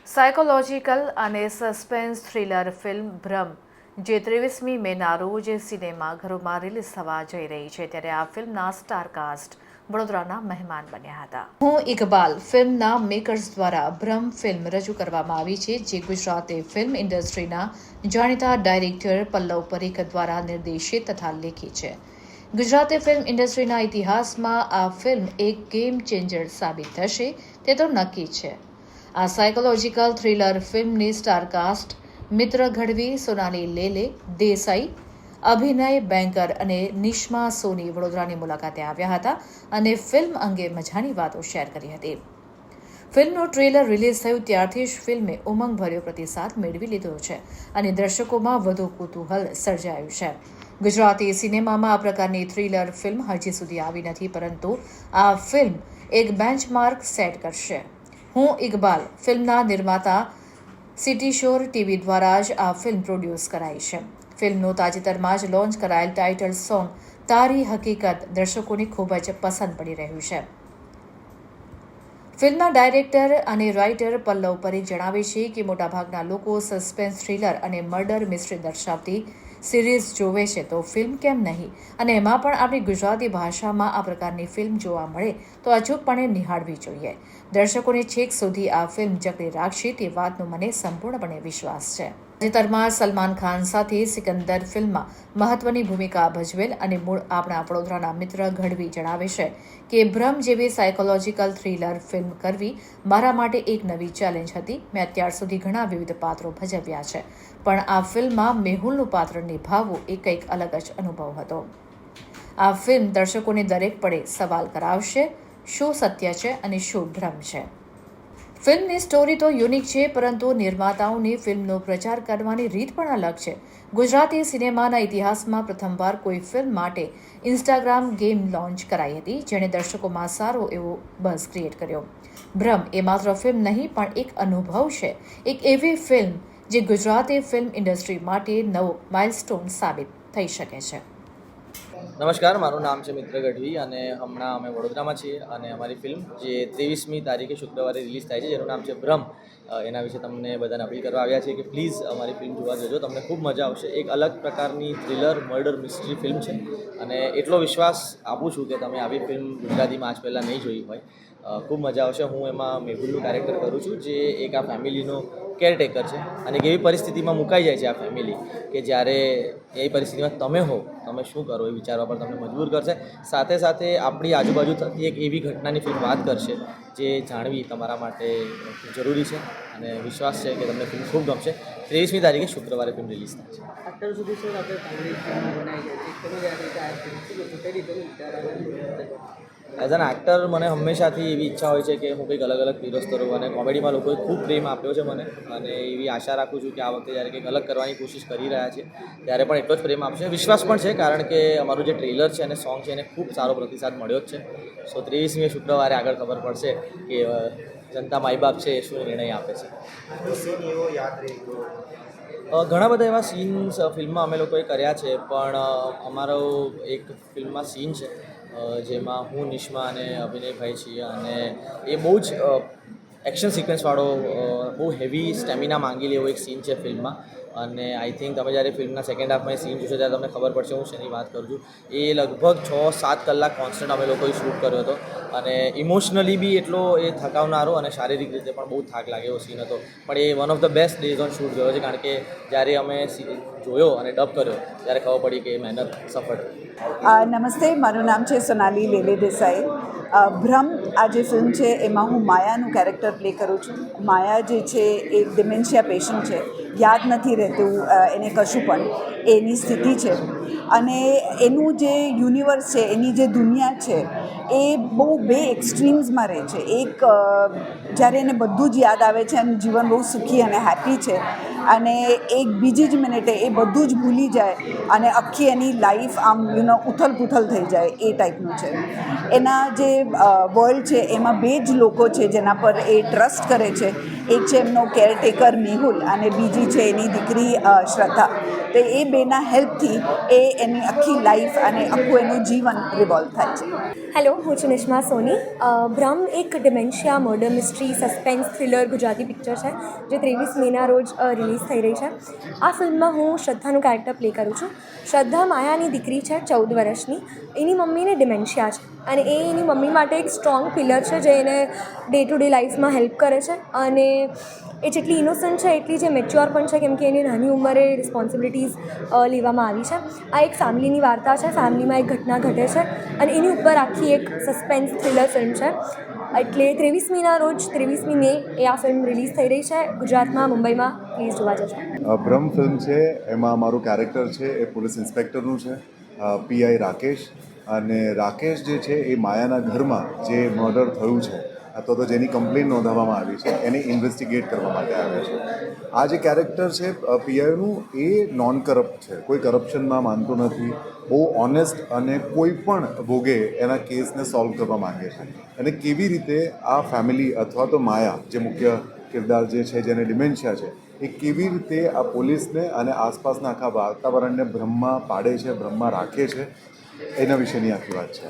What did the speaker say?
Psychological અને suspense thriller film ભ્રમ જે 23મી મેના રોજ સિનેમાઘરોમાં રિલીઝ થવા જઈ રહી છે ત્યારે આ ફિલ્મના સ્ટાર કાસ્ટ વડોદરાના મહેમાન બન્યા હતા. હું ઇકબાલ ફિલ્મના મેકર્સ દ્વારા ભ્રમ ફિલ્મ રજૂ કરવામાં આવી છે જે ગુજરાતી ફિલ્મ ઇન્ડસ્ટ્રીના જાણીતા ડાયરેક્ટર પલ્લવ પરીખ દ્વારા નિર્દેશિત તથા લેખિત છે. ગુજરાતી ફિલ્મ ઇન્ડસ્ટ્રીના ઇતિહાસમાં આ ફિલ્મ એક ગેમ ચેન્જર સાબિત થશે તે તો નક્કી છે. આ સાયકોલોજીકલ થ્રિલર ફિલ્મની સ્ટારકાસ્ટ મિત્ર ગઢવી, સોનાલી લેલે દેસાઈ, અભિનય બેંકર અને નિશ્મા સોની વડોદરાની મુલાકાતે આવ્યા હતા અને ફિલ્મ અંગે મજાની વાતો શેર કરી હતી. ફિલ્મનું ટ્રેલર રિલીઝ થયું ત્યારથી જ ફિલ્મે ઉમંગભર્યો પ્રતિસાદ મેળવી લીધો છે અને દર્શકોમાં વધુ કુતૂહલ સર્જાયું છે. ગુજરાતી સિનેમામાં આ પ્રકારની થ્રિલર ફિલ્મ હજી સુધી આવી નથી, પરંતુ આ ફિલ્મ એક બેન્ચમાર્ક સેટ કરશે. હું ઇકબાલ ફિલ્મના નિર્માતા સિટી શોર ટીવી દ્વારા જ આ ફિલ્મ પ્રોડ્યુસ કરાઈ છે. ફિલ્મનું તાજેતરમાં જ લોન્ચ કરાયેલ ટાઇટલ સોંગ તારી હકીકત દર્શકોને ખૂબ જ પસંદ પડી રહ્યું છે. ફિલ્મના ડાયરેક્ટર અને રાઇટર પલ્લવ પરીખ જણાવે છે કે મોટાભાગના લોકો સસ્પેન્સ થ્રિલર અને મર્ડર મિસ્ટ્રી દર્શાવતી સિરીઝ જોવે છે તો ફિલ્મ કેમ નહીં, અને એમાં પણ આપણી ગુજરાતી ભાષામાં આ પ્રકારની ફિલ્મ જોવા મળે તો અચૂકપણે નિહાળવી જોઈએ. દર્શકોને છેક સુધી આ ફિલ્મ જકડી રાખશે તે વાતનો મને સંપૂર્ણપણે વિશ્વાસ છે. તાજેતરમાં સલમાન ખાન સાથે સિકંદર ફિલ્મમાં મહત્વની ભૂમિકા ભજવેલ અને મૂળ આપણા વડોદરાના મિત્ર ગઢવી જણાવે છે કે ભ્રમ જેવી સાયકોલોજીકલ થ્રિલર ફિલ્મ કરવી મારા માટે એક નવી ચેલેન્જ હતી. મેં અત્યાર સુધી ઘણા વિવિધ પાત્રો ભજવ્યા છે, પણ આ ફિલ્મમાં મેહુલનું પાત્ર નિભાવવું એ કંઈક અલગ જ અનુભવ હતો. આ ફિલ્મ દર્શકોને દરેક પળે સવાલ કરાવશે, શું સત્ય છે અને શું ભ્રમ છે. ફિલ્મની સ્ટોરી તો યુનિક છે, પરંતુ નિર્માતાઓની ફિલ્મનો પ્રચાર કરવાની રીત પણ અલગ છે. ગુજરાતી સિનેમાના ઇતિહાસમાં પ્રથમવાર કોઈ ફિલ્મ માટે ઇન્સ્ટાગ્રામ ગેમ લોન્ચ કરાઈ હતી, જેણે દર્શકોમાં સારો એવો બઝ ક્રિએટ કર્યો. ભ્રમ એ માત્ર ફિલ્મ નહીં પણ એક અનુભવ છે, એક એવી ફિલ્મ જે ગુજરાતી ફિલ્મ ઇન્ડસ્ટ્રી માટે નવો માઇલસ્ટોન સાબિત થઈ શકે છે. નમસ્કાર, મારું નામ છે મિત્ર ગઢવી અને હમણાં અમે વડોદરામાં છીએ અને અમારી ફિલ્મ જે 23મી તારીખે શુક્રવારે રિલીઝ થાય છે જેનું નામ છે ભ્રમ, એના વિશે તમને બધાને અપીલ કરવા આવ્યા છે કે પ્લીઝ અમારી ફિલ્મ જોવા જજો, તમને ખૂબ મજા આવશે. એક અલગ પ્રકારની થ્રિલર મર્ડર મિસ્ટ્રી ફિલ્મ છે અને એટલો વિશ્વાસ આપું છું કે તમે આવી ફિલ્મ ગુજરાતીમાં આજ પહેલાં નહીં જોઈ હોય. ખૂબ મજા આવશે. હું એમાં મેહુલનું કેરેક્ટર કરું છું જે એક આ ફેમિલીનો કેરટેકર છે અને કેવી પરિસ્થિતિમાં મુકાઈ જાય છે આ ફેમિલી કે જ્યારે એ પરિસ્થિતિમાં તમે શું કરો એ વિચારવા પર તમને મજબૂર કરશે. સાથે સાથે આપણી આજુબાજુ થતી એક એવી ઘટનાની ફિલ્મ વાત કરશે જે જાણવી તમારા માટે જરૂરી છે અને વિશ્વાસ છે કે તમને ફિલ્મ ખૂબ ગમશે. 23મી તારીખે શુક્રવારે ફિલ્મ રિલીઝ થાય છે. અત્યાર સુધી શું આપણે ફેમિલી ફિલ્મ બનાવી છે. એઝ એન એક્ટર મને હંમેશાથી એવી ઈચ્છા હોય છે કે હું કંઈક અલગ અલગ તિરસ્ત કરું અને કોમેડીમાં લોકોએ ખૂબ પ્રેમ આપ્યો છે મને અને એવી આશા રાખું છું કે આ વખતે જ્યારે કંઈક અલગ કરવાની કોશિશ કરી રહ્યા છે ત્યારે પણ એટલો જ પ્રેમ આપશે. વિશ્વાસ પણ છે કારણ કે અમારું જે ટ્રેલર છે અને સોંગ છે એને ખૂબ સારો પ્રતિસાદ મળ્યો જ છે. સો 23મી શુક્રવારે આગળ ખબર પડશે કે જનતા માઈ બાપ છે એ શું નિર્ણય આપે છે. ઘણા બધા એવા સીન્સ ફિલ્મમાં અમે લોકોએ કર્યા છે, પણ અમારો એક ફિલ્મમાં સીન છે જેમાં હું, નિશ્મા અને અભિનયભાઈ છીએ અને એ બહુ જ એક્શન સિક્વન્સવાળો બહુ હેવી સ્ટેમિના માંગી લે એવો એક સીન છે ફિલ્મમાં. અને આઈ થિંક તમે જ્યારે ફિલ્મના સેકન્ડ હાફમાં એ સીન જોશો ત્યારે તમને ખબર પડશે હું શેની વાત કરું છું. એ લગભગ 6-7 કલાક કોન્સ્ટન્ટ અમે લોકોએ શૂટ કર્યો હતો અને ઇમોશનલી બી એટલો એ થકાવનારો અને શારીરિક રીતે પણ બહુ થાક લાગે એવો સીન હતો. પણ એ one of the best days on shoot ગયો છે કારણ કે જ્યારે અમે જોયો અને ડબ કર્યો ત્યારે ખબર પડી કે એ મહેનત સફળ થઈ. નમસ્તે, મારું નામ છે સોનાલી લેલે દેસાઈ. ભ્રમ આ જે ફિલ્મ છે એમાં હું માયાનું કેરેક્ટર પ્લે કરું છું. માયા જે છે એક ડિમેન્શિયા પેશન્ટ છે, યાદ નથી રહેતું એને કશું પણ, એની સ્થિતિ છે અને એનું જે યુનિવર્સ છે, એની જે દુનિયા છે એ બહુ બે એક્સ્ટ્રીમ્સમાં રહે છે. એક જ્યારે એને બધું જ યાદ આવે છે અને જીવન બહુ સુખી અને હેપી છે, અને એક બીજી જ મિનિટે એ બધું જ ભૂલી જાય અને આખી એની લાઈફ આમ ઉથલ-પુથલ થઈ જાય એ ટાઈપનું છે. એના જે વર્લ્ડ છે એમાં બે જ લોકો છે જેના પર એ ટ્રસ્ટ કરે છે. એક છે એમનો કેરટેકર મેહુલ અને બીજી છે એની દીકરી શ્રદ્ધા. તો એ બેના હેલ્પથી એ એની આખી લાઈફ અને આખું એનું જીવન રિવોલ્વ થાય છે. હેલો, હું છું નિશ્મા સોની. ભ્રમ એક dementia murder mystery suspense thriller Gujarati picture છે જે 23 મેના રોજ રિલીઝ થઈ રહી છે. આ ફિલ્મમાં હું શ્રદ્ધાનું કેરેક્ટર પ્લે કરું છું. શ્રદ્ધા માયાની દીકરી છે 14 વર્ષની. એની મમ્મીને ડિમેન્શિયા છે અને એ એની મમ્મી માટે એક સ્ટ્રોંગ પિલર છે જે એને ડે ટુ ડે લાઈફમાં હેલ્પ કરે છે અને એ જેટલી ઇનોસન્ટ છે એટલી જે મેચ્યોર પણ છે કેમ કે એની નાની ઉંમરે રિસ્પોન્સિબિલિટીઝ લેવામાં આવી છે. આ એક ફેમિલીની વાર્તા છે. ફેમિલીમાં એક ઘટના ઘટે છે અને એની ઉપર આખી એક સસ્પેન્સ થ્રિલર ફિલ્મ છે. એટલે 23મીના રોજ 23મી મે એ આ ફિલ્મ રિલીઝ થઈ રહી છે ગુજરાતમાં, મુંબઈમાં. પ્લીઝ જોવા જજો. ભ્રમ ફિલ્મ છે એમાં મારું કેરેક્ટર છે એ પોલીસ ઇન્સ્પેક્ટરનું છે, પીઆઈ રાકેશ. અને રાકેશ જે છે એ માયાના ઘરમાં જે મર્ડર થયું છે અથવા તો જેની કમ્પ્લેન નોંધાવવામાં આવી છે એને ઇન્વેસ્ટિગેટ કરવા માટે આવે છે. આ જે કેરેક્ટર છે પીઆઈનું એ નોન કરપ્ટ છે, કોઈ કરપ્શનમાં માનતો નથી, બહુ ઓનેસ્ટ અને કોઈ પણ ભોગે એના કેસને સોલ્વ કરવા માંગે છે. અને કેવી રીતે આ ફેમિલી અથવા તો માયા જે મુખ્ય કિરદાર જે છે જેને ડિમેન્શિયા છે એ કેવી રીતે આ પોલીસને અને આસપાસના આખા વાતાવરણને ભ્રમમાં પાડે છે, ભ્રમમાં રાખે છે, એના વિશેની આખી વાત છે.